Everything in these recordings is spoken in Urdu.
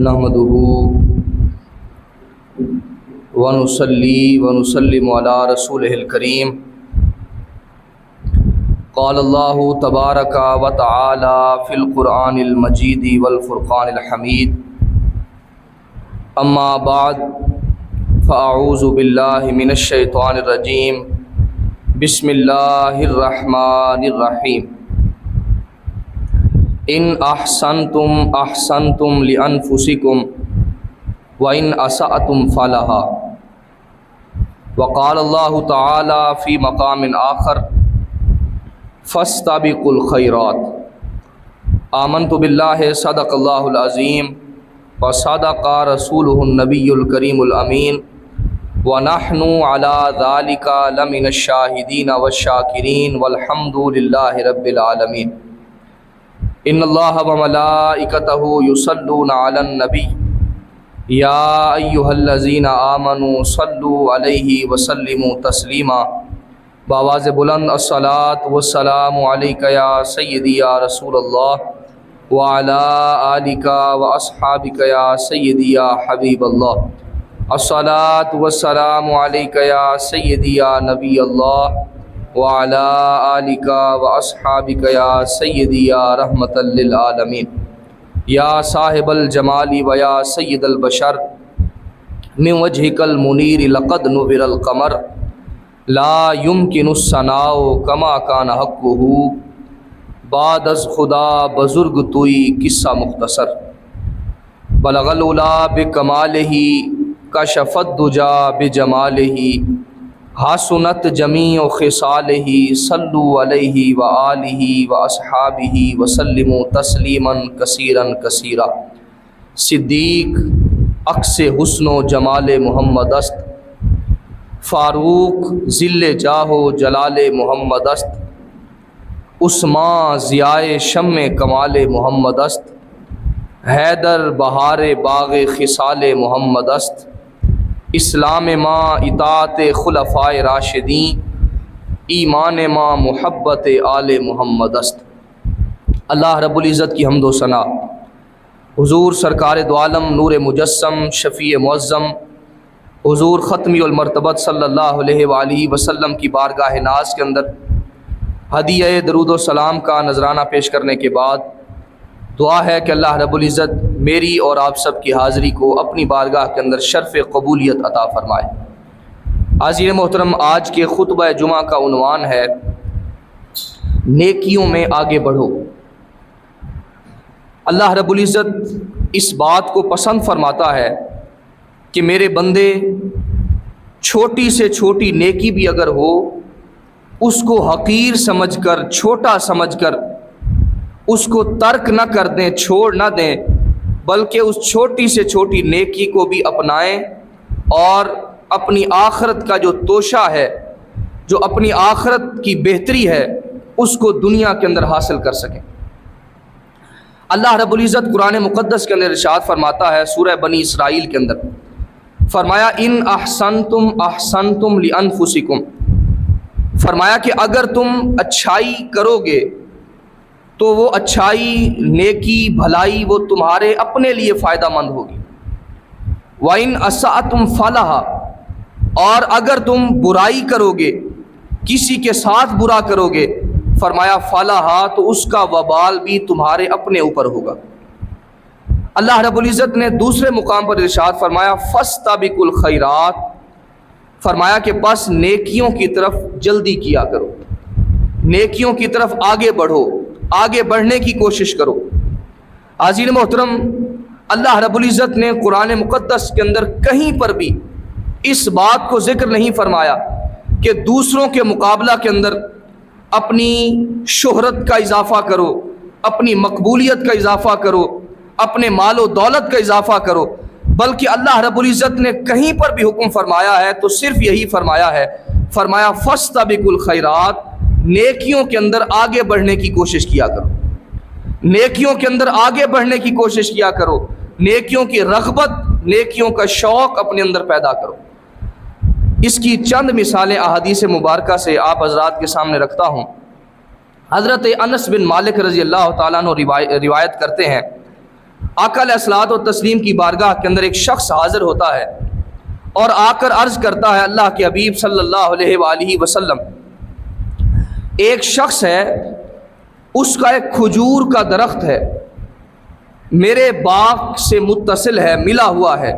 نحمده ونصلي ونسلم على رسوله الكريم قال الله تبارك وتعالى في القرآن المجيد والفرقان الحميد أما بعد فأعوذ بالله من الشيطان الرجيم بسم الله الرحمن الرحيم ان احسنتم احسنتم لانفسکم وان اسأتم فلها وقال اللہ تعالی فی مقام آخر فاستبقوا الخیرات آمنت باللہ صدق اللہ العظیم وصدق رسولہ النبی الکریم الامین ونحن علی ذلک لمن الشاہدین والشاکرین والحمد للہ رب العالمین ان اللہ وملائکتہ یصلون علی النبی یا ایہا الذین آمنوا صلوا علیہ وسلموا تسلیما بآواز بلند الصلاۃ والسلام علیک یا سیدی یا رسول اللہ وعلی آلک واصحابک یا سیدی یا حبیب اللہ الصلاۃ والسلام علیک یا سیدی یا نبی اللہ وعلی آلک واصحابک یا سیدی یا رحمۃ للعالمین یا صاحب الجمال و یا سید البشر من وجهک المنیر لقد نور القمر لا يمکن الثناء کما کان حقہ بعد از خدا بزرگ توئی قصہ مختصر بلغ العلا بکمالہ کشف الدجا بجمالہ حسنت جمیع خصالہ صلو علیہ وآلہ واصحابہ وسلموا تسلیما کثیرا کثیرا صدیق عکس حسن و جمال محمد است فاروق ذل جاہ و جلال محمد است عثمان ضیاء شمع کمال محمد است حیدر بہار باغ خصال محمد است اسلام ما اطاعت خلفائے راشدین ایمان ما محبت آل محمد است اللہ رب العزت کی حمد و ثنا حضور سرکار دو عالم نور مجسم شفیع معظم حضور ختمی المرتبت صلی اللہ علیہ وآلہ وسلم کی بارگاہ ناز کے اندر ہدیہ درود و سلام کا نذرانہ پیش کرنے کے بعد دعا ہے کہ اللہ رب العزت میری اور آپ سب کی حاضری کو اپنی بارگاہ کے اندر شرف قبولیت عطا فرمائے۔ حاضرین محترم، آج کے خطبہ جمعہ کا عنوان ہے نیکیوں میں آگے بڑھو۔ اللہ رب العزت اس بات کو پسند فرماتا ہے کہ میرے بندے چھوٹی سے چھوٹی نیکی بھی اگر ہو اس کو حقیر سمجھ کر، چھوٹا سمجھ کر اس کو ترک نہ کر دیں، چھوڑ نہ دیں، بلکہ اس چھوٹی سے چھوٹی نیکی کو بھی اپنائیں اور اپنی آخرت کا جو توشہ ہے، جو اپنی آخرت کی بہتری ہے، اس کو دنیا کے اندر حاصل کر سکیں۔ اللہ رب العزت قرآن مقدس کے اندر ارشاد فرماتا ہے سورہ بنی اسرائیل کے اندر، فرمایا ان احسنتم احسنتم لانفسکم، فرمایا کہ اگر تم اچھائی کرو گے تو وہ اچھائی، نیکی، بھلائی وہ تمہارے اپنے لیے فائدہ مند ہوگی۔ وَإِنْ أَسَأْتُمْ فَلَهَا، اور اگر تم برائی کرو گے، کسی کے ساتھ برا کرو گے، فرمایا فَلَهَا، تو اس کا وبال بھی تمہارے اپنے اوپر ہوگا۔ اللہ رب العزت نے دوسرے مقام پر ارشاد فرمایا فَاسْتَبِقُوا الْخَيْرَاتِ، فرمایا کہ بس نیکیوں کی طرف جلدی کیا کرو، نیکیوں کی طرف آگے بڑھو، آگے بڑھنے کی کوشش کرو۔ حاضرین محترم، اللہ رب العزت نے قرآن مقدس کے اندر کہیں پر بھی اس بات کو ذکر نہیں فرمایا کہ دوسروں کے مقابلہ کے اندر اپنی شہرت کا اضافہ کرو، اپنی مقبولیت کا اضافہ کرو، اپنے مال و دولت کا اضافہ کرو، بلکہ اللہ رب العزت نے کہیں پر بھی حکم فرمایا ہے تو صرف یہی فرمایا ہے، فرمایا فاستبقوا الخیرات، نیکیوں کے اندر آگے بڑھنے کی کوشش کیا کرو، نیکیوں کے اندر آگے بڑھنے کی کوشش کیا کرو، نیکیوں کی رغبت، نیکیوں کا شوق اپنے اندر پیدا کرو۔ اس کی چند مثالیں احادیث مبارکہ سے آپ حضرات کے سامنے رکھتا ہوں۔ حضرت انس بن مالک رضی اللہ تعالیٰ عنہ روایت کرتے ہیں آقا علیہ الصلوۃ والتسلیم کی بارگاہ کے اندر ایک شخص حاضر ہوتا ہے اور آ کر عرض کرتا ہے اللہ کے حبیب صلی اللہ علیہ وآلہ وسلم، ایک شخص ہے، اس کا ایک کھجور کا درخت ہے، میرے باغ سے متصل ہے، ملا ہوا ہے،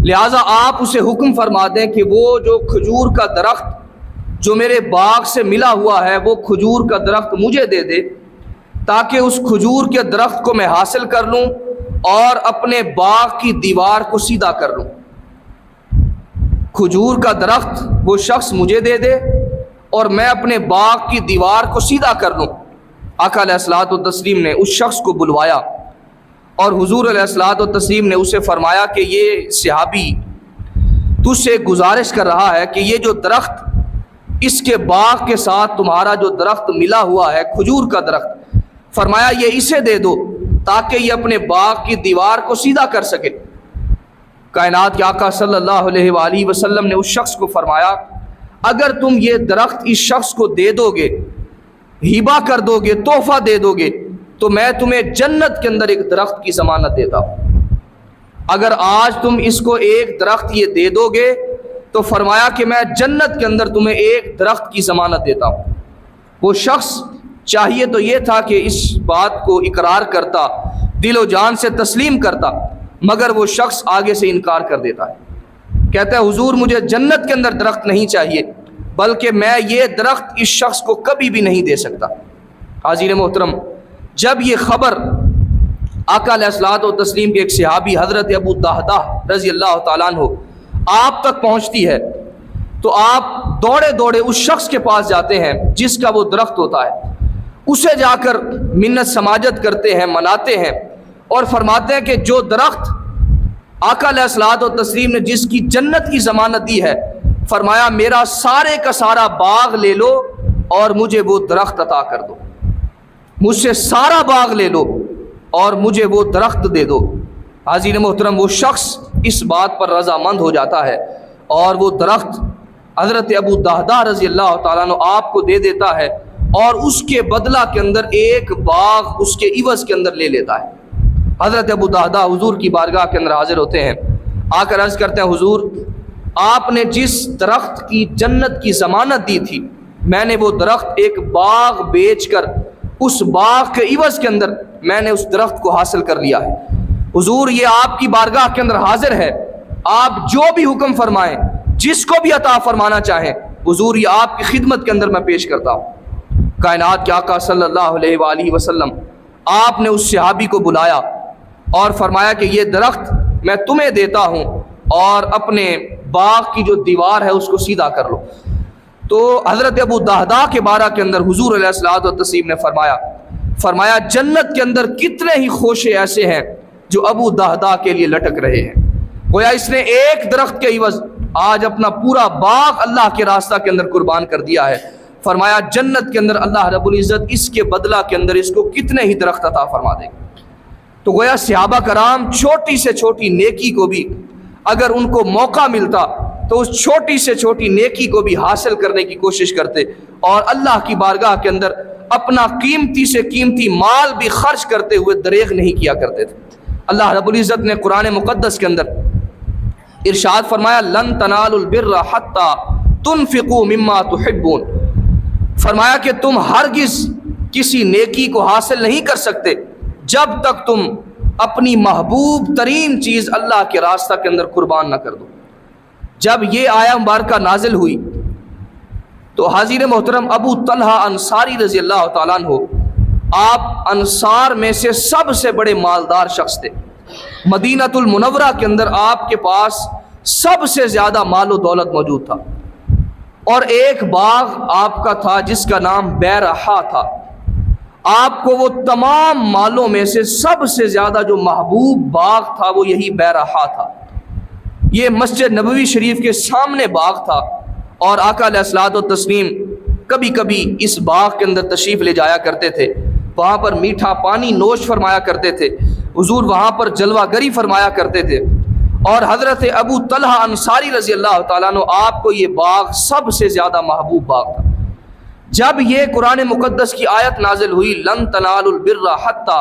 لہٰذا آپ اسے حکم فرما دیں کہ وہ جو کھجور کا درخت جو میرے باغ سے ملا ہوا ہے وہ کھجور کا درخت مجھے دے دے، تاکہ اس کھجور کے درخت کو میں حاصل کر لوں اور اپنے باغ کی دیوار کو سیدھا کر لوں۔ کھجور کا درخت وہ شخص مجھے دے دے اور میں اپنے باغ کی دیوار کو سیدھا کر لوں۔ آقا علیہ الصلوۃ والتسلیم نے اس شخص کو بلوایا اور حضور علیہ الصلوۃ والتسلیم نے اسے فرمایا کہ یہ صحابی تجھ سے گزارش کر رہا ہے کہ یہ جو درخت اس کے باغ کے ساتھ تمہارا جو درخت ملا ہوا ہے کھجور کا درخت، فرمایا یہ اسے دے دو تاکہ یہ اپنے باغ کی دیوار کو سیدھا کر سکے۔ کائنات کے آقا صلی اللہ علیہ وآلہ وسلم نے اس شخص کو فرمایا اگر تم یہ درخت اس شخص کو دے دو گے، ہبہ کر دو گے، تحفہ دے دو گے، تو میں تمہیں جنت کے اندر ایک درخت کی ضمانت دیتا ہوں۔ اگر آج تم اس کو ایک درخت یہ دے دو گے تو فرمایا کہ میں جنت کے اندر تمہیں ایک درخت کی ضمانت دیتا ہوں۔ وہ شخص چاہیے تو یہ تھا کہ اس بات کو اقرار کرتا، دل و جان سے تسلیم کرتا، مگر وہ شخص آگے سے انکار کر دیتا ہے، کہتا ہے حضور مجھے جنت کے اندر درخت نہیں چاہیے، بلکہ میں یہ درخت اس شخص کو کبھی بھی نہیں دے سکتا۔ حاضرین محترم، جب یہ خبر آقا علیہ الصلوۃ والتسلیم کے ایک صحابی حضرت ابو الدہداہ رضی اللہ تعالیٰ عنہ آپ تک پہنچتی ہے تو آپ دوڑے دوڑے اس شخص کے پاس جاتے ہیں جس کا وہ درخت ہوتا ہے، اسے جا کر منت سماجت کرتے ہیں، مناتے ہیں اور فرماتے ہیں کہ جو درخت آقا علیہ الصلوۃ والتسلیم نے جس کی جنت کی ضمانت دی ہے، فرمایا میرا سارے کا سارا باغ لے لو اور مجھے وہ درخت عطا کر دو، مجھ سے سارا باغ لے لو اور مجھے وہ درخت دے دو۔ حاضرین محترم، وہ شخص اس بات پر رضامند ہو جاتا ہے اور وہ درخت حضرت ابو الدہداہ رضی اللہ تعالیٰ عنہ آپ کو دے دیتا ہے اور اس کے بدلہ کے اندر ایک باغ اس کے عوض کے اندر لے لیتا ہے۔ حضرت ابو الدہداہ حضور کی بارگاہ کے اندر حاضر ہوتے ہیں، آ کر عرض کرتے ہیں حضور آپ نے جس درخت کی جنت کی ضمانت دی تھی، میں نے وہ درخت ایک باغ بیچ کر اس باغ کے عوض کے اندر میں نے اس درخت کو حاصل کر لیا ہے۔ حضور یہ آپ کی بارگاہ کے اندر حاضر ہے، آپ جو بھی حکم فرمائیں، جس کو بھی عطا فرمانا چاہیں، حضور یہ آپ کی خدمت کے اندر میں پیش کرتا ہوں۔ کائنات کے آقا صلی اللہ علیہ وآلہ وسلم آپ نے اس صحابی کو بلایا اور فرمایا کہ یہ درخت میں تمہیں دیتا ہوں اور اپنے باغ کی جو دیوار ہے اس کو سیدھا کر لو۔ تو حضرت ابو الدہداہ کے بارہ کے اندر حضور علیہ الصلوۃ والتسلیم نے فرمایا جنت کے اندر کتنے ہی خوشے ایسے ہیں جو ابو الدہداہ کے لیے لٹک رہے ہیں، گویا اس نے ایک درخت کے عوض آج اپنا پورا باغ اللہ کے راستہ کے اندر قربان کر دیا ہے۔ فرمایا جنت کے اندر اللہ رب العزت اس کے بدلہ کے اندر اس کو کتنے ہی درخت عطا فرما دے گا۔ تو گویا صحابہ کرام چھوٹی سے چھوٹی نیکی کو بھی اگر ان کو موقع ملتا تو اس چھوٹی سے چھوٹی نیکی کو بھی حاصل کرنے کی کوشش کرتے اور اللہ کی بارگاہ کے اندر اپنا قیمتی سے قیمتی مال بھی خرچ کرتے ہوئے دریغ نہیں کیا کرتے تھے۔ اللہ رب العزت نے قرآن مقدس کے اندر ارشاد فرمایا لن تنالوا البر حتى تنفقوا مما تحبون، فرمایا کہ تم ہرگز کسی نیکی کو حاصل نہیں کر سکتے جب تک تم اپنی محبوب ترین چیز اللہ کے راستہ کے اندر قربان نہ کر دو۔ جب یہ آیہ مبارکہ نازل ہوئی تو حاضر محترم ابو طلحہ انصاری رضی اللہ تعالیٰ عنہ آپ انصار میں سے سب سے بڑے مالدار شخص تھے، مدینہ المنورہ کے اندر آپ کے پاس سب سے زیادہ مال و دولت موجود تھا اور ایک باغ آپ کا تھا جس کا نام بیرحا تھا۔ آپ کو وہ تمام مالوں میں سے سب سے زیادہ جو محبوب باغ تھا وہ یہی بیرحا تھا۔ یہ مسجد نبوی شریف کے سامنے باغ تھا اور آقا علیہ الصلوۃ والتسلیم کبھی کبھی اس باغ کے اندر تشریف لے جایا کرتے تھے، وہاں پر میٹھا پانی نوش فرمایا کرتے تھے، حضور وہاں پر جلوہ گری فرمایا کرتے تھے اور حضرت ابو طلحہ انصاری رضی اللہ تعالیٰ عنہ آپ کو یہ باغ سب سے زیادہ محبوب باغ تھا۔ جب یہ قرآن مقدس کی آیت نازل ہوئی لن تنالوا البر حتی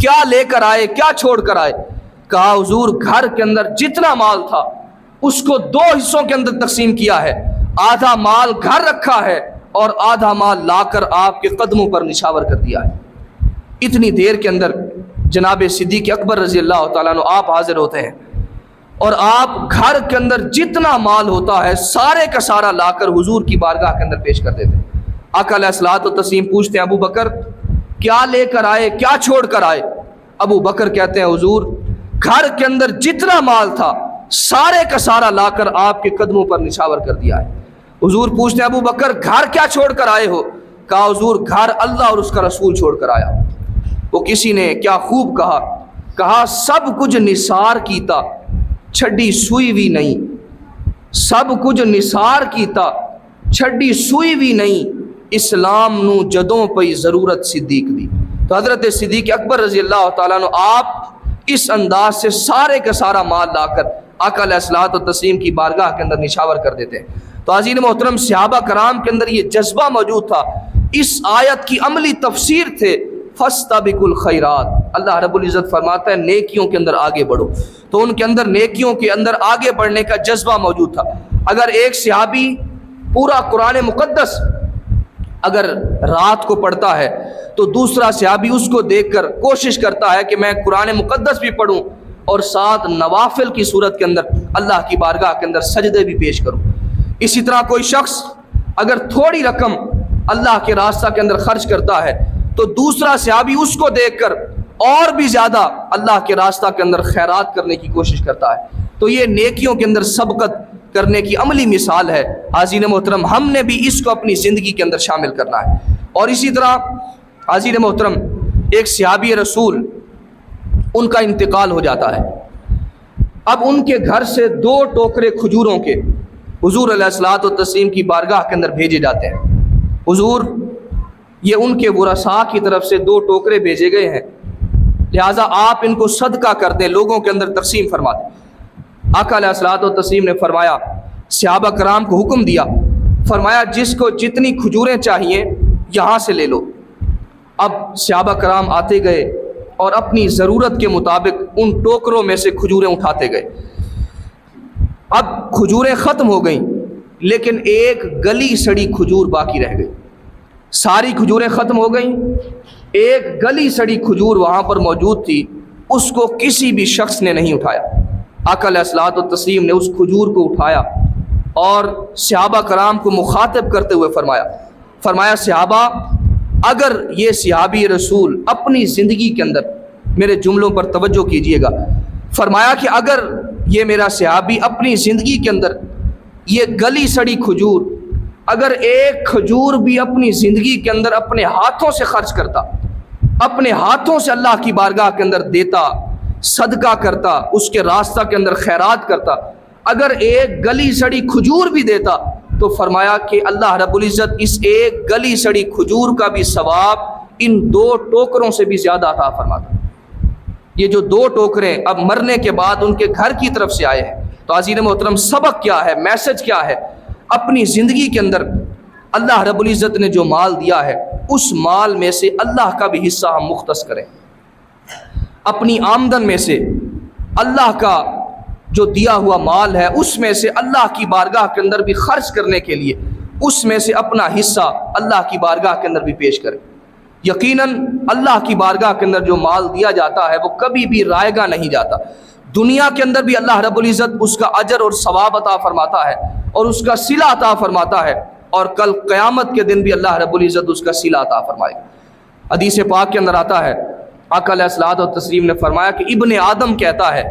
کیا لے کر آئے، کیا چھوڑ کر آئے؟ کہا حضور گھر کے اندر جتنا مال تھا اس کو 2 حصوں کے اندر تقسیم کیا ہے، آدھا مال گھر رکھا ہے اور آدھا مال لا کر آپ کے قدموں پر نشاور کر دیا ہے۔ اتنی دیر کے اندر جناب صدیق اکبر رضی اللہ تعالیٰ عنہ آپ حاضر ہوتے ہیں اور آپ گھر کے اندر جتنا مال ہوتا ہے سارے کا سارا لا کر حضور کی بارگاہ کے اندر پیش کر دیتے ہیں۔ آقا علیہ الصلوۃ والتسلیم پوچھتے ہیں ابو بکر کیا لے کر آئے، کیا چھوڑ کر آئے؟ ابو بکر کہتے ہیں حضور گھر کے اندر جتنا مال تھا سارے کا سارا لا کر آپ کے قدموں پر نشاور کر دیا ہے۔ حضور پوچھتے ہیں ابو بکر گھر کیا چھوڑ کر آئے ہو؟ کہا حضور گھر اللہ اور اس کا رسول چھوڑ کر آیا۔ وہ کسی نے کیا خوب کہا سب کچھ نثار کیتا چھڈی سوئی بھی نہیں، سب کچھ نثار کیتا چھڈی سوئی بھی نہیں، اسلام نو جدوں پئی ضرورت صدیق دی۔ تو حضرت صدیق اکبر رضی اللہ تعالیٰ عنہ آپ اس انداز سے سارے کا سارا مال لا کر آقا علیہ الصلوۃ والتسلیم کی بارگاہ کے اندر نشاور کر دیتے ہیں۔ تو عزیز محترم صحابہ کرام کے اندر یہ جذبہ موجود تھا، اس آیت کی عملی تفسیر تھے فاستبقوا الخیرات۔ اللہ رب العزت فرماتا ہے نیکیوں کے اندر آگے بڑھو، تو ان کے اندر نیکیوں کے اندر آگے بڑھنے کا جذبہ موجود تھا۔ اگر ایک صحابی پورا قرآن مقدس اگر رات کو پڑھتا ہے تو دوسرا صحابی اس کو دیکھ کر کوشش کرتا ہے کہ میں قرآن مقدس بھی پڑھوں اور ساتھ نوافل کی صورت کے اندر اللہ کی بارگاہ کے اندر سجدے بھی پیش کروں۔ اسی طرح کوئی شخص اگر تھوڑی رقم اللہ کے راستہ کے اندر خرچ کرتا ہے تو دوسرا صحابی اس کو دیکھ کر اور بھی زیادہ اللہ کے راستہ کے اندر خیرات کرنے کی کوشش کرتا ہے۔ تو یہ نیکیوں کے اندر سبقت کرنے کی عملی مثال ہے۔ حاضرین محترم ہم نے بھی اس کو اپنی زندگی کے اندر شامل کرنا ہے۔ اور اسی طرح حاضرین محترم ایک صحابی رسول ان کا انتقال ہو جاتا ہے، اب ان کے گھر سے 2 ٹوکرے کھجوروں کے حضور علیہ الصلوۃ والتسلیم کی بارگاہ کے اندر بھیجے جاتے ہیں۔ حضور یہ ان کے ورثاء کی طرف سے 2 ٹوکرے بھیجے گئے ہیں، لہٰذا آپ ان کو صدقہ کر دیں، لوگوں کے اندر تقسیم فرما دیں۔ آقا علیہ الصلوۃ والتسلیم نے فرمایا، صحابہ کرام کو حکم دیا، فرمایا جس کو جتنی کھجوریں چاہیے یہاں سے لے لو۔ اب صحابہ کرام آتے گئے اور اپنی ضرورت کے مطابق ان ٹوکروں میں سے کھجوریں اٹھاتے گئے۔ اب کھجوریں ختم ہو گئیں لیکن ایک گلی سڑی کھجور باقی رہ گئی۔ ساری کھجوریں ختم ہو گئیں، ایک گلی سڑی کھجور وہاں پر موجود تھی، اس کو کسی بھی شخص نے نہیں اٹھایا۔ آقا علیہ الصلوۃ والتسلیم نے اس کھجور کو اٹھایا اور صحابہ کرام کو مخاطب کرتے ہوئے فرمایا صحابہ اگر یہ صحابی رسول اپنی زندگی کے اندر، میرے جملوں پر توجہ کیجئے گا، فرمایا کہ اگر یہ میرا صحابی اپنی زندگی کے اندر یہ گلی سڑی کھجور اگر ایک کھجور بھی اپنی زندگی کے اندر اپنے ہاتھوں سے خرچ کرتا، اپنے ہاتھوں سے اللہ کی بارگاہ کے اندر دیتا، صدقہ کرتا، اس کے راستہ کے اندر خیرات کرتا، اگر ایک گلی سڑی کھجور بھی دیتا تو فرمایا کہ اللہ رب العزت اس ایک گلی سڑی کھجور کا بھی ثواب ان 2 ٹوکروں سے بھی زیادہ عطا فرماتا۔ یہ جو 2 ٹوکرے اب مرنے کے بعد ان کے گھر کی طرف سے آئے ہیں، تو عزیز محترم سبق کیا ہے، میسج کیا ہے؟ اپنی زندگی کے اندر اللہ رب العزت نے جو مال دیا ہے اس مال میں سے اللہ کا بھی حصہ ہم مختص کریں، اپنی آمدن میں سے اللہ کا جو دیا ہوا مال ہے اس میں سے اللہ کی بارگاہ کے اندر بھی خرچ کرنے کے لیے اس میں سے اپنا حصہ اللہ کی بارگاہ کے اندر بھی پیش کریں۔ یقیناً اللہ کی بارگاہ کے اندر جو مال دیا جاتا ہے وہ کبھی بھی رائے گا نہیں جاتا، دنیا کے اندر بھی اللہ رب العزت اس کا اجر اور ثواب عطا فرماتا ہے اور اس کا صلہ عطا فرماتا ہے، اور کل قیامت کے دن بھی اللہ رب العزت اس کا صلہ عطا فرمائے گا۔ حدیث پاک کے اندر آتا ہے، آقا علیہ الصلوۃ والتسلیم نے فرمایا کہ ابن آدم کہتا ہے،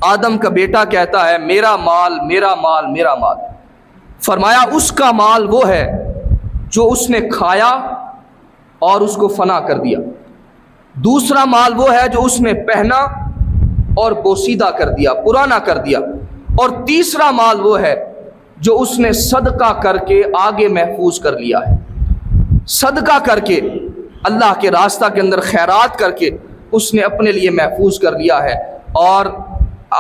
آدم کا بیٹا کہتا ہے میرا مال میرا مال میرا مال۔ فرمایا اس کا مال وہ ہے جو اس نے کھایا اور اس کو فنا کر دیا، دوسرا مال وہ ہے جو اس نے پہنا اور بوسیدہ کر دیا، پرانا کر دیا، اور تیسرا مال وہ ہے جو اس نے صدقہ کر کے آگے محفوظ کر لیا ہے، صدقہ کر کے اللہ کے راستہ کے اندر خیرات کر کے اس نے اپنے لیے محفوظ کر لیا ہے اور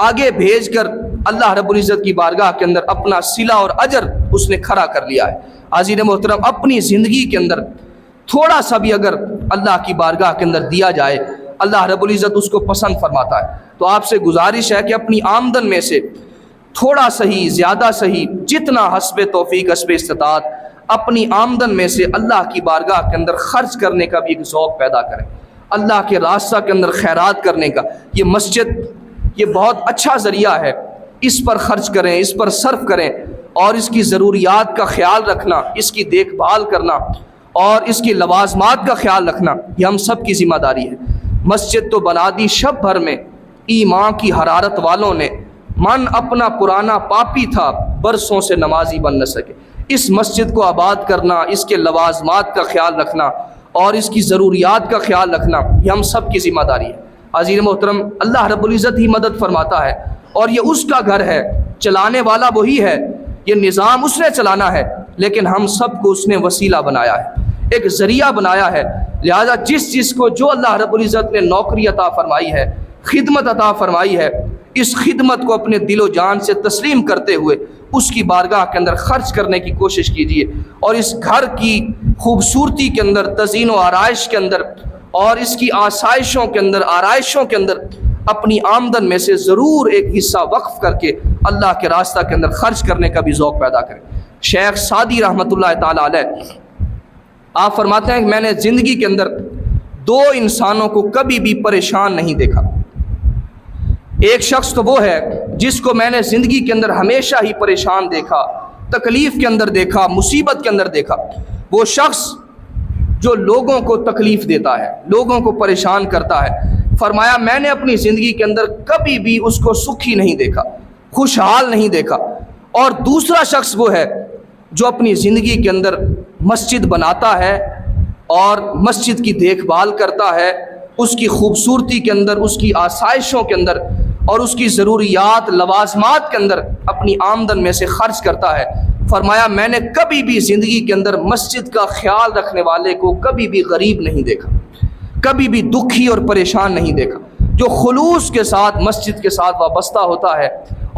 آگے بھیج کر اللہ رب العزت کی بارگاہ کے اندر اپنا صلہ اور اجر اس نے کھڑا کر لیا ہے۔ حاضرین محترم اپنی زندگی کے اندر تھوڑا سا بھی اگر اللہ کی بارگاہ کے اندر دیا جائے، اللہ رب العزت اس کو پسند فرماتا ہے۔ تو آپ سے گزارش ہے کہ اپنی آمدن میں سے تھوڑا صحیح، زیادہ صحیح، جتنا حسب توفیق، حسب استطاعت، اپنی آمدن میں سے اللہ کی بارگاہ کے اندر خرچ کرنے کا بھی ایک ذوق پیدا کریں، اللہ کے راستہ کے اندر خیرات کرنے کا۔ یہ مسجد یہ بہت اچھا ذریعہ ہے، اس پر خرچ کریں، اس پر صرف کریں، اور اس کی ضروریات کا خیال رکھنا، اس کی دیکھ بھال کرنا اور اس کی لوازمات کا خیال رکھنا، یہ ہم سب کی ذمہ داری ہے۔ مسجد تو بنا دی شب بھر میں ایمان کی حرارت والوں نے، من اپنا پرانا پاپی تھا، برسوں سے نمازی بن نہ سکے۔ اس مسجد کو آباد کرنا، اس کے لوازمات کا خیال رکھنا اور اس کی ضروریات کا خیال رکھنا، یہ ہم سب کی ذمہ داری ہے۔ عزیز محترم، اللہ رب العزت ہی مدد فرماتا ہے اور یہ اس کا گھر ہے، چلانے والا وہی ہے، یہ نظام اس نے چلانا ہے، لیکن ہم سب کو اس نے وسیلہ بنایا ہے، ایک ذریعہ بنایا ہے۔ لہذا جس چیز کو جو اللہ رب العزت نے نوکری عطا فرمائی ہے، خدمت عطا فرمائی ہے، اس خدمت کو اپنے دل و جان سے تسلیم کرتے ہوئے اس کی بارگاہ کے اندر خرچ کرنے کی کوشش کیجیے، اور اس گھر کی خوبصورتی کے اندر، تزئین و آرائش کے اندر اور اس کی آسائشوں کے اندر، آرائشوں کے اندر اپنی آمدن میں سے ضرور ایک حصہ وقف کر کے اللہ کے راستہ کے اندر خرچ کرنے کا بھی ذوق پیدا کریں۔ شیخ سعدی رحمۃ اللہ تعالیٰ علیہ آپ فرماتے ہیں کہ میں نے زندگی کے اندر دو انسانوں کو کبھی بھی پریشان نہیں دیکھا۔ ایک شخص تو وہ ہے جس کو میں نے زندگی کے اندر ہمیشہ ہی پریشان دیکھا، تکلیف کے اندر دیکھا، مصیبت کے اندر دیکھا، وہ شخص جو لوگوں کو تکلیف دیتا ہے، لوگوں کو پریشان کرتا ہے۔ فرمایا میں نے اپنی زندگی کے اندر کبھی بھی اس کو سکھی نہیں دیکھا، خوشحال نہیں دیکھا۔ اور دوسرا شخص وہ ہے جو اپنی زندگی کے اندر مسجد بناتا ہے اور مسجد کی دیکھ بھال کرتا ہے، اس کی خوبصورتی کے اندر، اس کی آسائشوں کے اندر اور اس کی ضروریات، لوازمات کے اندر اپنی آمدن میں سے خرچ کرتا ہے۔ فرمایا میں نے کبھی بھی زندگی کے اندر مسجد کا خیال رکھنے والے کو کبھی بھی غریب نہیں دیکھا، کبھی بھی دکھی اور پریشان نہیں دیکھا۔ جو خلوص کے ساتھ مسجد کے ساتھ وابستہ ہوتا ہے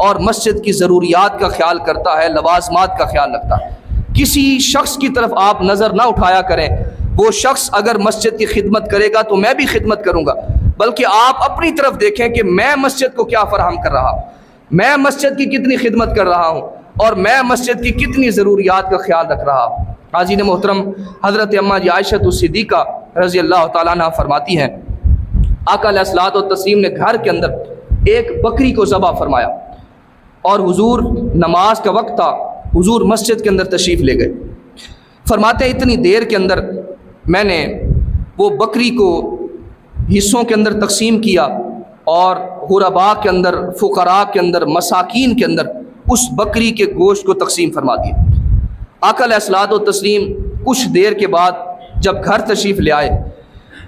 اور مسجد کی ضروریات کا خیال کرتا ہے، لوازمات کا خیال رکھتا ہے۔ کسی شخص کی طرف آپ نظر نہ اٹھایا کریں، وہ شخص اگر مسجد کی خدمت کرے گا تو میں بھی خدمت کروں گا، بلکہ آپ اپنی طرف دیکھیں کہ میں مسجد کو کیا فراہم کر رہا ہوں، میں مسجد کی کتنی خدمت کر رہا ہوں اور میں مسجد کی کتنی ضروریات کا خیال رکھ رہا ہوں۔ حاضرین محترم، حضرت اماں جی عائشہ الصدیقہ رضی اللہ تعالیٰ عنہ فرماتی ہیں آقا علیہ الصلوۃ والتسلیم نے گھر کے اندر ایک بکری کو ذبح فرمایا اور حضور نماز کا وقت تھا، حضور مسجد کے اندر تشریف لے گئے۔ فرماتے ہیں اتنی دیر کے اندر میں نے وہ بکری کو حصوں کے اندر تقسیم کیا اور غرباء کے اندر، فقراء کے اندر، مساکین کے اندر اس بکری کے گوشت کو تقسیم فرما دیا۔ آقا علیہ الصلوۃ والتسلیم کچھ دیر کے بعد جب گھر تشریف لے آئے،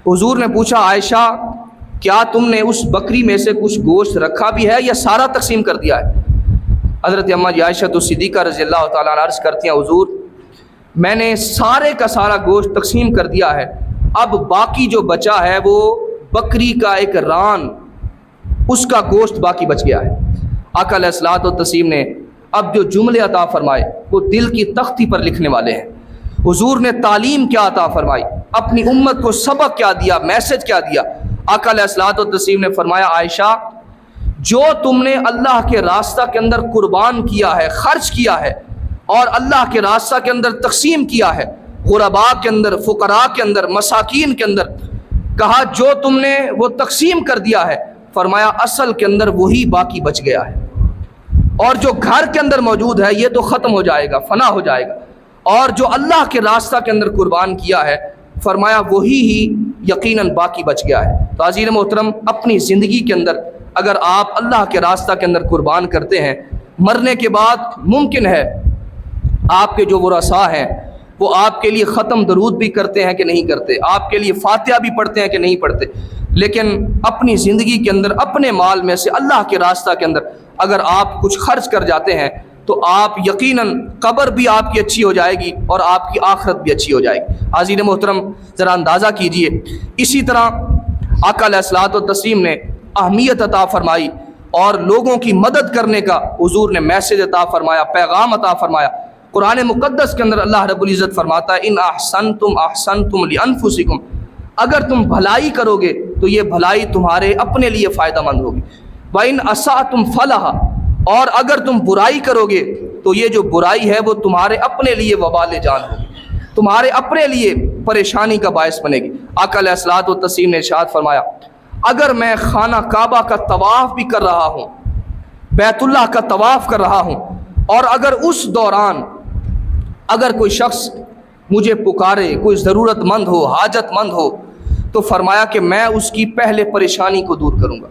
حضور نے پوچھا عائشہ کیا تم نے اس بکری میں سے کچھ گوشت رکھا بھی ہے یا سارا تقسیم کر دیا ہے؟ حضرت اماں جی عائشہ الصدیقہ رضی اللہ تعالیٰ عنہ عرض کرتی ہیں حضور میں نے سارے کا سارا گوشت تقسیم کر دیا ہے، اب باقی جو بچا ہے وہ بکری کا ایک ران، اس کا گوشت باقی بچ گیا ہے۔ آقا علیہ الصلوۃ والتسلیم نے اب جو جملے عطا فرمائے وہ دل کی تختی پر لکھنے والے ہیں۔ حضور نے تعلیم کیا عطا فرمائی، اپنی امت کو سبق کیا دیا، میسج کیا دیا۔ آقا علیہ الصلوۃ والتسلیم نے فرمایا عائشہ جو تم نے اللہ کے راستہ کے اندر قربان کیا ہے، خرچ کیا ہے اور اللہ کے راستہ کے اندر تقسیم کیا ہے، غرباء کے اندر، فقراء کے اندر، مساکین کے اندر، کہا جو تم نے وہ تقسیم کر دیا ہے، فرمایا اصل کے اندر وہی باقی بچ گیا ہے، اور جو گھر کے اندر موجود ہے یہ تو ختم ہو جائے گا، فنا ہو جائے گا، اور جو اللہ کے راستہ کے اندر قربان کیا ہے فرمایا وہی ہی یقیناً باقی بچ گیا ہے۔ تو عزیز محترم، اپنی زندگی کے اندر اگر آپ اللہ کے راستہ کے اندر قربان کرتے ہیں، مرنے کے بعد ممکن ہے آپ کے جو ورثاء ہیں وہ آپ کے لیے ختم درود بھی کرتے ہیں کہ نہیں کرتے، آپ کے لیے فاتحہ بھی پڑھتے ہیں کہ نہیں پڑھتے، لیکن اپنی زندگی کے اندر اپنے مال میں سے اللہ کے راستہ کے اندر اگر آپ کچھ خرچ کر جاتے ہیں تو آپ یقیناً قبر بھی آپ کی اچھی ہو جائے گی اور آپ کی آخرت بھی اچھی ہو جائے گی۔ حاضرین محترم، ذرا اندازہ کیجئے، اسی طرح آقا علیہ الصلوۃ والتسلیم نے اہمیت عطا فرمائی اور لوگوں کی مدد کرنے کا حضور نے میسج عطا فرمایا، پیغام عطا فرمایا۔ قرآن مقدس کے اندر اللہ رب العزت فرماتا ہے ان احسنتم احسنتم لانفسکم، اگر تم بھلائی کرو گے تو یہ بھلائی تمہارے اپنے لیے فائدہ مند ہوگی۔ وَإِنْ أَسَأْتُمْ فَلَهَا، اور اگر تم برائی کرو گے تو یہ جو برائی ہے وہ تمہارے اپنے لیے وبال جان ہوگی، تمہارے اپنے لیے پریشانی کا باعث بنے گی۔ آقا علیہ الصلوۃ والتسلیم نے ارشاد فرمایا اگر میں خانہ کعبہ کا طواف بھی کر رہا ہوں، بیت اللہ کا طواف کر رہا ہوں، اور اگر اس دوران اگر کوئی شخص مجھے پکارے، کوئی ضرورت مند ہو، حاجت مند ہو، تو فرمایا کہ میں اس کی پہلے پریشانی کو دور کروں گا،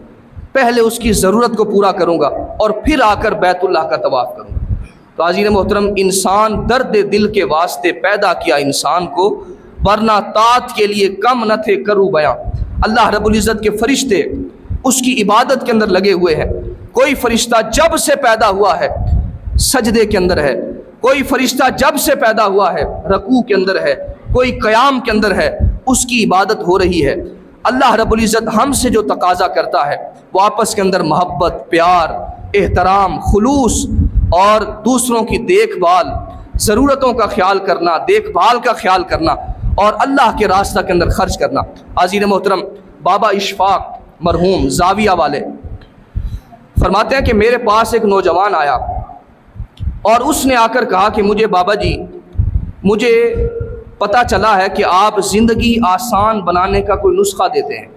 پہلے اس کی ضرورت کو پورا کروں گا، اور پھر آ کر بیت اللہ کا طواف کروں گا۔ تو عزیز محترم، انسان درد دل کے واسطے پیدا کیا انسان کو، ورنہ طاعت کے لیے کم نہ تھے کرو بیاں۔ اللہ رب العزت کے فرشتے اس کی عبادت کے اندر لگے ہوئے ہیں۔ کوئی فرشتہ جب سے پیدا ہوا ہے سجدے کے اندر ہے، کوئی فرشتہ جب سے پیدا ہوا ہے رکوع کے اندر ہے، کوئی قیام کے اندر ہے، اس کی عبادت ہو رہی ہے۔ اللہ رب العزت ہم سے جو تقاضا کرتا ہے وہ آپس کے اندر محبت، پیار، احترام، خلوص اور دوسروں کی دیکھ بھال، ضرورتوں کا خیال کرنا، دیکھ بھال کا خیال کرنا، اور اللہ کے راستہ کے اندر خرچ کرنا۔ عزیز محترم، بابا اشفاق مرحوم زاویہ والے فرماتے ہیں کہ میرے پاس ایک نوجوان آیا اور اس نے آ کر کہا کہ مجھے بابا جی، مجھے پتہ چلا ہے کہ آپ زندگی آسان بنانے کا کوئی نسخہ دیتے ہیں،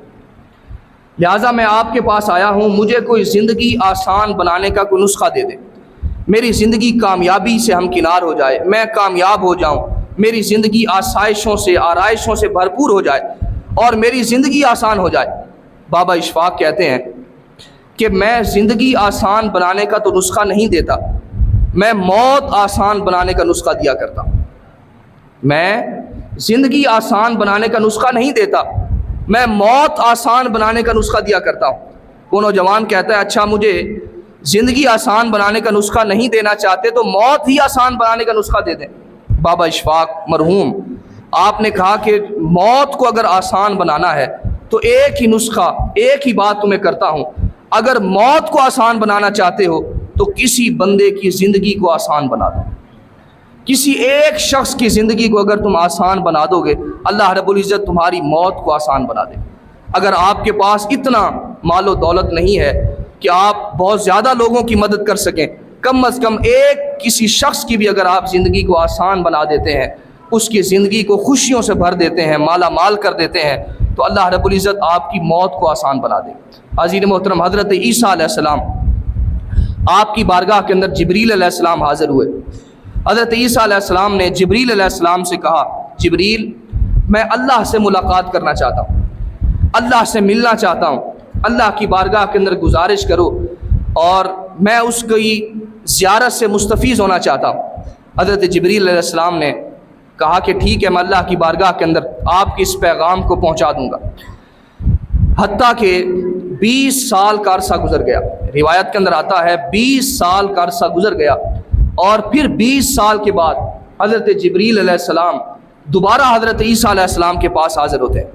لہٰذا میں آپ کے پاس آیا ہوں، مجھے کوئی زندگی آسان بنانے کا کوئی نسخہ دے دیں، میری زندگی کامیابی سے ہمکنار ہو جائے، میں کامیاب ہو جاؤں، میری زندگی آسائشوں سے، آرائشوں سے بھرپور ہو جائے اور میری زندگی آسان ہو جائے۔ بابا اشفاق کہتے ہیں کہ میں زندگی آسان بنانے کا تو نسخہ نہیں دیتا، میں موت آسان بنانے کا نسخہ دیا کرتا ہوں۔ میں زندگی آسان بنانے کا نسخہ نہیں دیتا، میں موت آسان بنانے کا نسخہ دیا کرتا ہوں۔ وہ نوجوان کہتا ہے اچھا، مجھے زندگی آسان بنانے کا نسخہ نہیں دینا چاہتے تو موت ہی آسان بنانے کا نسخہ دے دیں۔ بابا اشفاق مرحوم، آپ نے کہا کہ موت کو اگر آسان بنانا ہے تو ایک ہی نسخہ، ایک ہی بات تمہیں کرتا ہوں، اگر موت کو آسان بنانا چاہتے ہو تو کسی بندے کی زندگی کو آسان بنا دو، کسی ایک شخص کی زندگی کو اگر تم آسان بنا دو گے، اللہ رب العزت تمہاری موت کو آسان بنا دے۔ اگر آپ کے پاس اتنا مال و دولت نہیں ہے کہ آپ بہت زیادہ لوگوں کی مدد کر سکیں، کم از کم ایک کسی شخص کی بھی اگر آپ زندگی کو آسان بنا دیتے ہیں، اس کی زندگی کو خوشیوں سے بھر دیتے ہیں، مالا مال کر دیتے ہیں، تو اللہ رب العزت آپ کی موت کو آسان بنا دے۔ عزیز محترم، حضرت عیسیٰ علیہ السلام، آپ کی بارگاہ کے اندر جبریل علیہ السلام حاضر ہوئے۔ حضرت عیسیٰ علیہ السلام نے جبریل علیہ السلام سے کہا جبریل، میں اللہ سے ملاقات کرنا چاہتا ہوں، اللہ سے ملنا چاہتا ہوں، اللہ کی بارگاہ کے اندر گزارش کرو اور میں اس کی زیارت سے مستفیض ہونا چاہتا ہوں۔ حضرت جبریل علیہ السلام نے کہا کہ ٹھیک ہے، میں اللہ کی بارگاہ کے اندر آپ کے اس پیغام کو پہنچا دوں گا۔ حتیٰ کہ 20 سال کا عرصہ گزر گیا، روایت کے اندر آتا ہے 20 سال کا عرصہ گزر گیا، اور پھر 20 سال کے بعد حضرت جبریل علیہ السلام دوبارہ حضرت عیسیٰ علیہ السلام کے پاس حاضر ہوتے ہیں۔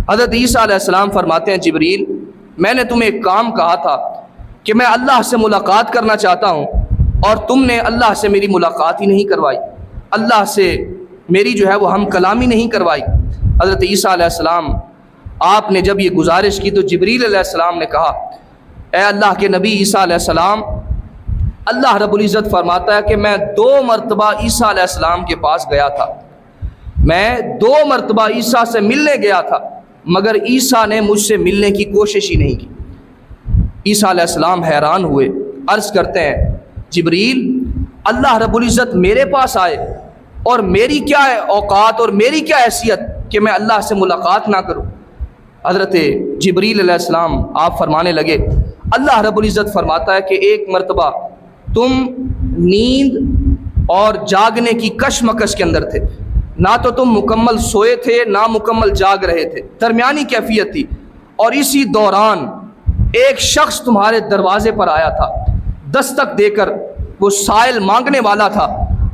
حضرت عیسیٰ علیہ السلام فرماتے ہیں جبریل، میں نے تمہیں ایک کام کہا تھا کہ میں اللہ سے ملاقات کرنا چاہتا ہوں، اور تم نے اللہ سے میری ملاقات ہی نہیں کروائی، اللہ سے میری جو ہے وہ ہم کلامی نہیں کروائی۔ حضرت عیسیٰ علیہ السلام آپ نے جب یہ گزارش کی تو جبریل علیہ السلام نے کہا اے اللہ کے نبی عیسیٰ علیہ السلام، اللہ رب العزت فرماتا ہے کہ میں 2 مرتبہ عیسیٰ علیہ السلام کے پاس گیا تھا، میں 2 مرتبہ عیسیٰ سے ملنے گیا تھا، مگر عیسیٰ نے مجھ سے ملنے کی کوشش ہی نہیں کی۔ عیسیٰ علیہ السلام حیران ہوئے، عرض کرتے ہیں جبریل، اللہ رب العزت میرے پاس آئے اور میری کیا اوقات اور میری کیا حیثیت کہ میں اللہ سے ملاقات نہ کروں؟ حضرت جبریل علیہ السلام آپ فرمانے لگے، اللہ رب العزت فرماتا ہے کہ ایک مرتبہ تم نیند اور جاگنے کی کشمکش کے اندر تھے، نہ تو تم مکمل سوئے تھے نہ مکمل جاگ رہے تھے، درمیانی کیفیت تھی، اور اسی دوران ایک شخص تمہارے دروازے پر آیا تھا، دستک دے کر وہ سائل مانگنے والا تھا،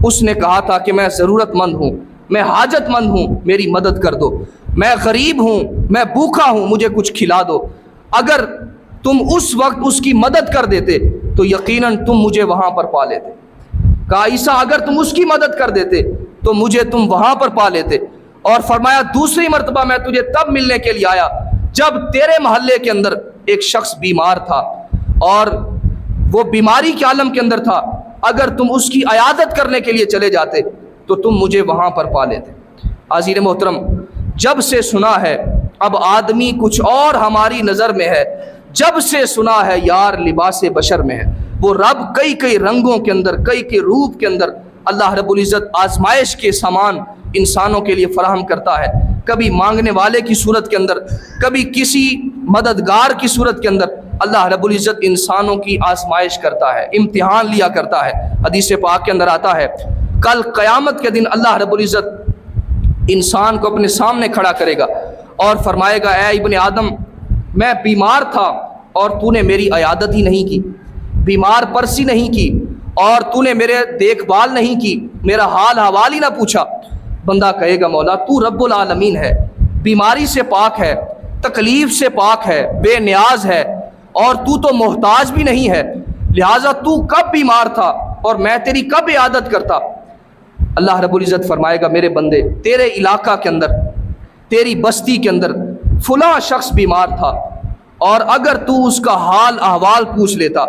اس نے کہا تھا کہ میں ضرورت مند ہوں، میں حاجت مند ہوں، میری مدد کر دو، میں غریب ہوں، میں بھوکا ہوں، مجھے کچھ کھلا دو۔ اگر تم اس وقت اس کی مدد کر دیتے تو یقیناً تم مجھے وہاں پر پا لیتے۔ کہا عیسیٰ اگر تم اس کی مدد کر دیتے تو مجھے تم وہاں پر پا لیتے، اور فرمایا دوسری مرتبہ میں تجھے تب ملنے کے لیے آیا جب تیرے محلے کے اندر ایک شخص بیمار تھا اور وہ بیماری کے عالم کے اندر تھا، اگر تم اس کی عیادت کرنے کے لیے چلے جاتے تو تم مجھے وہاں پر پا لیتے۔ حاضرین محترم، جب سے سنا ہے اب آدمی کچھ اور ہماری نظر میں ہے، جب سے سنا ہے یار لباس بشر میں ہے۔ وہ رب کئی کئی رنگوں کے اندر، کئی کئی روپ کے اندر اللہ رب العزت آزمائش کے سامان انسانوں کے لیے فراہم کرتا ہے، کبھی مانگنے والے کی صورت کے اندر، کبھی کسی مددگار کی صورت کے اندر اللہ رب العزت انسانوں کی آزمائش کرتا ہے، امتحان لیا کرتا ہے۔ حدیث پاک کے اندر آتا ہے کل قیامت کے دن اللہ رب العزت انسان کو اپنے سامنے کھڑا کرے گا اور فرمائے گا اے ابن آدم، میں بیمار تھا اور تو نے میری عیادت ہی نہیں کی، بیمار پرسی نہیں کی اور تو نے میرے دیکھ بھال نہیں کی، میرا حال حوال ہی نہ پوچھا۔ بندہ کہے گا مولا تو رب العالمین ہے، بیماری سے پاک ہے، تکلیف سے پاک ہے، بے نیاز ہے اور تو محتاج بھی نہیں ہے، لہٰذا تو کب بیمار تھا اور میں تیری کب عیادت کرتا؟ اللہ رب العزت فرمائے گا میرے بندے، تیرے علاقہ کے اندر، تیری بستی کے اندر فلاں شخص بیمار تھا اور اگر تو اس کا حال احوال پوچھ لیتا،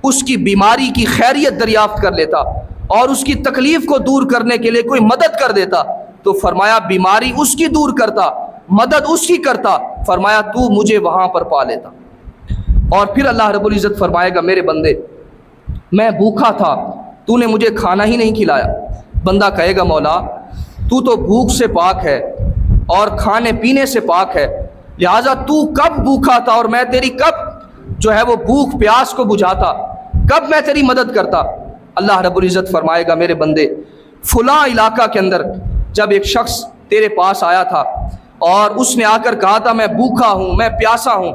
اس کی بیماری کی خیریت دریافت کر لیتا اور اس کی تکلیف کو دور کرنے کے لیے کوئی مدد کر دیتا تو فرمایا بیماری اس کی دور کرتا، مدد اس کی کرتا، فرمایا تو مجھے وہاں پر پا لیتا۔ اور پھر اللہ رب العزت فرمائے گا میرے بندے، میں بھوکا تھا، تو نے مجھے کھانا ہی نہیں کھلایا۔ بندہ کہے گا مولا تو بھوک سے پاک ہے اور کھانے پینے سے پاک ہے، لہٰذا تو کب بھوکا تھا اور میں تیری کب جو ہے وہ بھوک پیاس کو بجھاتا، کب میں تیری مدد کرتا؟ اللہ رب العزت فرمائے گا میرے بندے، فلاں علاقہ کے اندر جب ایک شخص تیرے پاس آیا تھا اور اس نے آ کر کہا تھا میں بھوکا ہوں، میں پیاسا ہوں،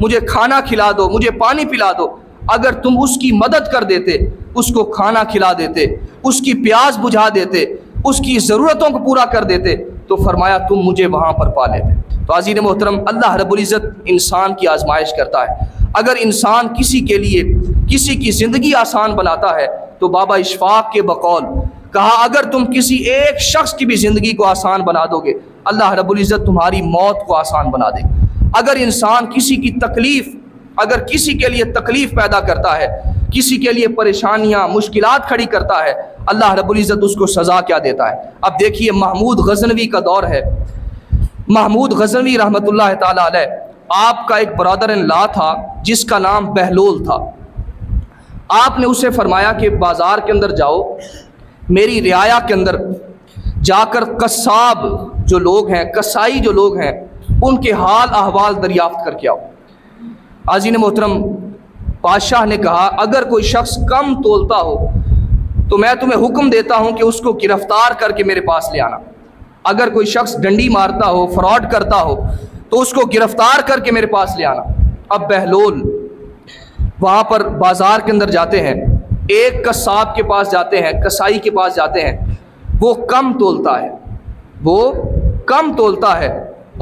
مجھے کھانا کھلا دو، مجھے پانی پلا دو، اگر تم اس کی مدد کر دیتے، اس کو کھانا کھلا دیتے، اس کی پیاس بجھا دیتے، اس کی ضرورتوں کو پورا کر دیتے تو فرمایا تم مجھے وہاں پر پا لیتے۔ تو عزیز محترم، اللہ رب العزت انسان کی آزمائش کرتا ہے۔ اگر انسان کسی کے لیے کسی کی زندگی آسان بناتا ہے تو بابا اشفاق کے بقول کہا اگر تم کسی ایک شخص کی بھی زندگی کو آسان بنا دو گے، اللہ رب العزت تمہاری موت کو آسان بنا دے گا۔ اگر انسان کسی کی تکلیف، اگر کسی کے لیے تکلیف پیدا کرتا ہے، کسی کے لیے پریشانیاں مشکلات کھڑی کرتا ہے، اللہ رب العزت اس کو سزا کیا دیتا ہے۔ اب دیکھیے محمود غزنوی کا دور ہے، محمود غزنوی رحمۃ اللہ تعالی علیہ، آپ کا ایک برادر ان لا تھا جس کا نام بہلول تھا۔ آپ نے اسے فرمایا کہ بازار کے اندر جاؤ، میری رعایا کے اندر جا کر قصاب جو لوگ ہیں، کسائی جو لوگ ہیں، ان کے حال احوال دریافت کر کے آؤ۔ عزیز محترم، بادشاہ نے کہا اگر کوئی شخص کم تولتا ہو تو میں تمہیں حکم دیتا ہوں کہ اس کو گرفتار کر کے میرے پاس لے آنا۔ اگر کوئی شخص ڈنڈی مارتا ہو، فراڈ کرتا ہو تو اس کو گرفتار کر کے میرے پاس لے آنا۔ اب بہلول وہاں پر بازار کے اندر جاتے ہیں، ایک قصاب کے پاس جاتے ہیں، کسائی کے پاس جاتے ہیں، وہ کم تولتا ہے، وہ کم تولتا ہے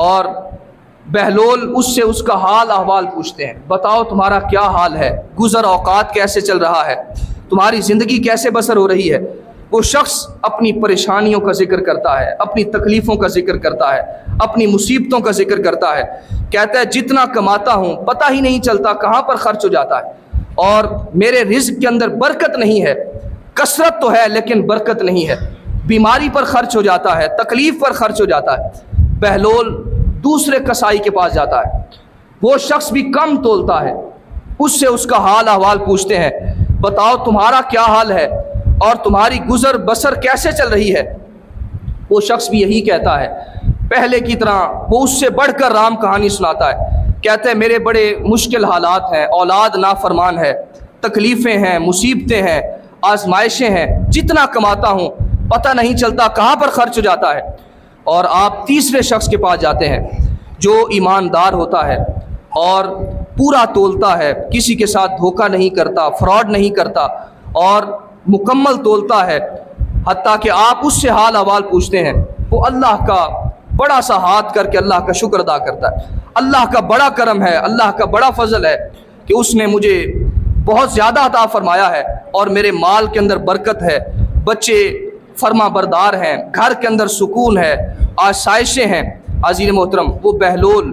اور بہلول اس سے اس کا حال احوال پوچھتے ہیں، بتاؤ تمہارا کیا حال ہے، گزر اوقات کیسے چل رہا ہے، تمہاری زندگی کیسے بسر ہو رہی ہے۔ وہ شخص اپنی پریشانیوں کا ذکر کرتا ہے، اپنی تکلیفوں کا ذکر کرتا ہے، اپنی مصیبتوں کا ذکر کرتا ہے، کہتا ہے جتنا کماتا ہوں پتہ ہی نہیں چلتا کہاں پر خرچ ہو جاتا ہے اور میرے رزق کے اندر برکت نہیں ہے، کثرت تو ہے لیکن برکت نہیں ہے، بیماری پر خرچ ہو جاتا ہے، تکلیف پر خرچ ہو جاتا ہے۔ بہلول دوسرے کسائی کے پاس جاتا ہے، وہ شخص بھی کم تولتا ہے، اس سے اس کا حال احوال پوچھتے ہیں، بتاؤ تمہارا کیا حال ہے اور تمہاری گزر بسر کیسے چل رہی ہے۔ وہ شخص بھی یہی کہتا ہے، پہلے کی طرح وہ اس سے بڑھ کر رام کہانی سناتا ہے، کہتے ہیں میرے بڑے مشکل حالات ہیں، اولاد نافرمان ہے، تکلیفیں ہیں، مصیبتیں ہیں، آزمائشیں ہیں، جتنا کماتا ہوں پتہ نہیں چلتا کہاں پر خرچ ہو جاتا ہے۔ اور آپ تیسرے شخص کے پاس جاتے ہیں جو ایماندار ہوتا ہے اور پورا تولتا ہے، کسی کے ساتھ دھوکہ نہیں کرتا، فراڈ نہیں کرتا اور مکمل تولتا ہے، حتیٰ کہ آپ اس سے حال احوال پوچھتے ہیں، وہ اللہ کا بڑا سا ہاتھ کر کے اللہ کا شکر ادا کرتا ہے۔ اللہ کا بڑا کرم ہے، اللہ کا بڑا فضل ہے کہ اس نے مجھے بہت زیادہ عطا فرمایا ہے اور میرے مال کے اندر برکت ہے، بچے فرما بردار ہیں، گھر کے اندر سکون ہے، آسائشیں ہیں۔ عزیز محترم، وہ بہلول